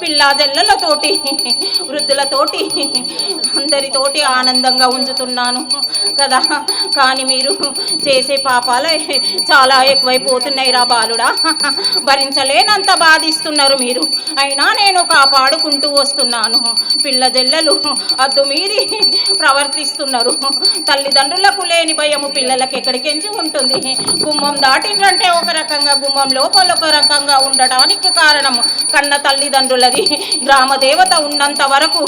పిల్లాజల్లలతోటి వృద్ధులతోటి అందరితోటి ఆనందంగా ఉంచుతున్నాను కదా. కానీ మీరు చేసే పాపాలే చాలా ఎక్కువైపోతున్నాయి రా బాలుడా. భరించలేనంత బాధిస్తున్నారు మీరు. అయినా నేను కాపాడుకుంటూ వస్తున్నాను. పిల్ల జల్లలు అద్దు మీది ప్రవర్తిస్తున్నారు. తల్లిదండ్రులకు లేని భయము పిల్లలకి ఎక్కడికెంచి ఉంటుంది. గుమ్మం దాటిందంటే ఒక రకంగా, గుమ్మం లోపల ఒక రకంగా ఉండటానికి కారణము కన్న తల్లిదండ్రులది. గ్రామ దేవత ఉన్నంత వరకు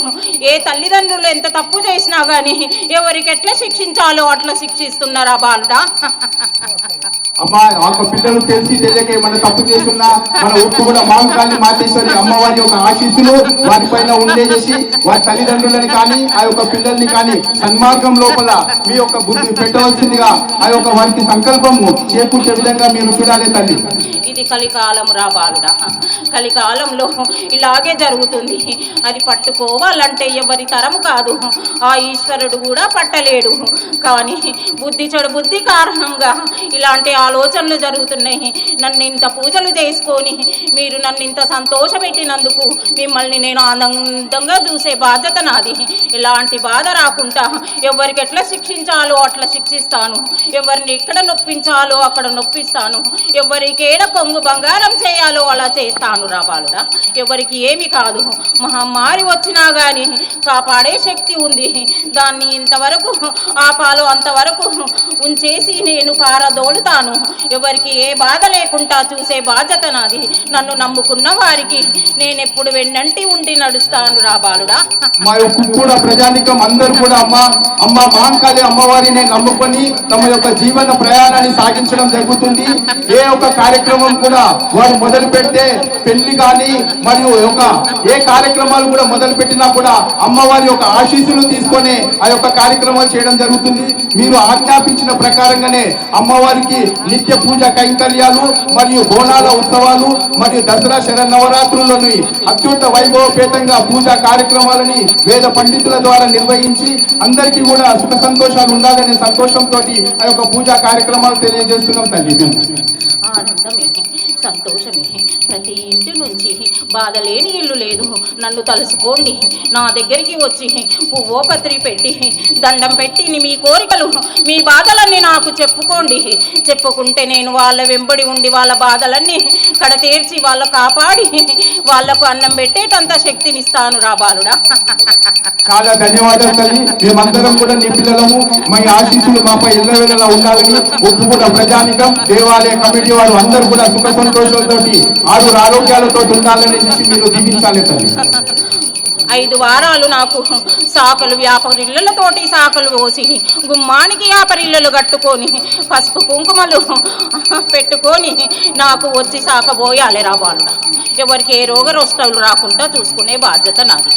ఏ తల్లిదండ్రులు ఎంత తప్పు చేసినా కానీ ఎవరికి ఎట్లా శిక్షించాలో అట్లా శిక్షిస్తున్నారా బాలుడా. అమ్మా ఒక పిల్లలు తెలిసి తెలియక ఏమన్నా తప్పు చేస్తున్నా మన ఉప్పు కూడా మాంకాళి మాతేశ్వరి అమ్మవారి యొక్క ఆశీస్సులు వారిపైన ఉండేసి వారి తల్లిదండ్రులని కానీ ఆ యొక్క పిల్లల్ని కానీ సన్మార్గం లోపల మీ యొక్క బుద్ధి పెట్టవలసిందిగా ఆ యొక్క వారికి సంకల్పము చేకూర్చే విధంగా మీరు చూడాలి తల్లి. ఇది కలికాలం రా బాలుడా. కలికాలంలో ఇలాగే జరుగుతుంది. అది పట్టుకోవాలంటే ఎవరి తరం కాదు. ఆ ఈశ్వరుడు కూడా పట్టలేడు. కానీ బుద్ధి కారణంగా ఇలాంటి ఆలోచనలు జరుగుతున్నాయి. నన్ను ఇంత పూజలు చేసుకొని మీరు నన్ను ఇంత సంతోషపెట్టినందుకు మిమ్మల్ని నేను ఆనందంగా చూసే బాధ్యత నాది. ఇలాంటి బాధ రాకుండా ఎవరికి ఎట్లా శిక్షించాలో అట్లా శిక్షిస్తాను. ఎవరిని ఎక్కడ నొప్పించాలో అక్కడ నొప్పిస్తాను. ఎవరికి ఏడ కొంగు బంగారం చేయాలో అలా చేస్తాను రా బాలుడా. ఎవరికి ఏమి కాదు. మహమ్మారి వచ్చినా కానీ కాపాడే శక్తి ఉంది. దాన్ని ఇంతవరకు ఆపాలో అంతవరకు ఉంచేసి నేను పారదోలుతాను. ఎవరికి ఏ బాధ లేకుండా చూసే బాధ్యత నాది. నన్ను నమ్ముకున్న వారికి నేనెప్పుడు వెన్నంటి ఉండి నడుస్తాను రా బాలుడా. మా యొక్క కూడా ప్రజానికం అందరూ కూడా అమ్మ మాంకాళి అమ్మవారిని నమ్ముకొని తమ యొక్క జీవన ప్రయాణాన్ని సాగించడం జరుగుతుంది. ఏ ఒక్క కార్యక్రమం కూడా వారు మొదలు పెడితే పెళ్లి కానీ మరియు ఏ కార్యక్రమాలు కూడా మొదలు పెట్టినా కూడా అమ్మవారి యొక్క ఆశీస్సులు తీసుకొని ఆ యొక్క కార్యక్రమాలు చేయడం జరుగుతుంది. మీరు ఆజ్ఞాపించిన ప్రకారంగానే అమ్మవారికి నిత్య పూజ కైంకర్యాలు మరియు బోనాల ఉత్సవాలు మరియు దసరా శరన్నవరాత్రులని అత్యంత వైభవపేతంగా పూజా కార్యక్రమాలని వేద పండితుల ద్వారా నిర్వహించి అందరికీ కూడా సుఖ సంతోషాలు ఉండాలనే సంతోషంతో ఆ యొక్క పూజా కార్యక్రమాలు తెలియజేస్తున్నాం తల్లి. ఆనందమే, సంతోషమే. ప్రతి ఇంటి నుంచి బాధ లేని ఇల్లు లేదు. నన్ను తలుసుకోండి. నా దగ్గరికి వచ్చి పువ్వోపత్రి పెట్టి దండం పెట్టి మీ కోరికలు మీ బాధలన్నీ నాకు చెప్పుకోండి. చెప్పుకుంటే నేను వాళ్ళ వెంబడి ఉండి వాళ్ళ బాధలన్నీ కడతీర్చి వాళ్ళ కాపాడి వాళ్లకు అన్నం పెట్టేటంత శక్తినిస్తాను రా బాలుడా. చాలా ధన్యవాదాలు తల్లి. మేమందరం కూడా నీ పిల్లలము. మా ఆశీస్సులు మాపై ఎల్లవేళలా ఉండాలని ఉప్పు కూడా ప్రజానికం దేవాలయ కమిటీ వారు అందరూ కూడా సుఖ సంతోషాలతో ఆరోగ్యాలతో ఉండాలని మీరు దీవించాలి తల్లి. 5 వారాలు నాకు సాకలు వ్యాపారిళ్ళతోటి సాకలు పోసి గుమ్మానికి వ్యాపారిళ్ళు కట్టుకొని పసుపు కుంకుమలు పెట్టుకొని నాకు వచ్చి సాకబోయాలి రా బాలుడా. ఎవరికి ఏ రోగరోష్టాలు రాకుండా చూసుకునే బాధ్యత నాది.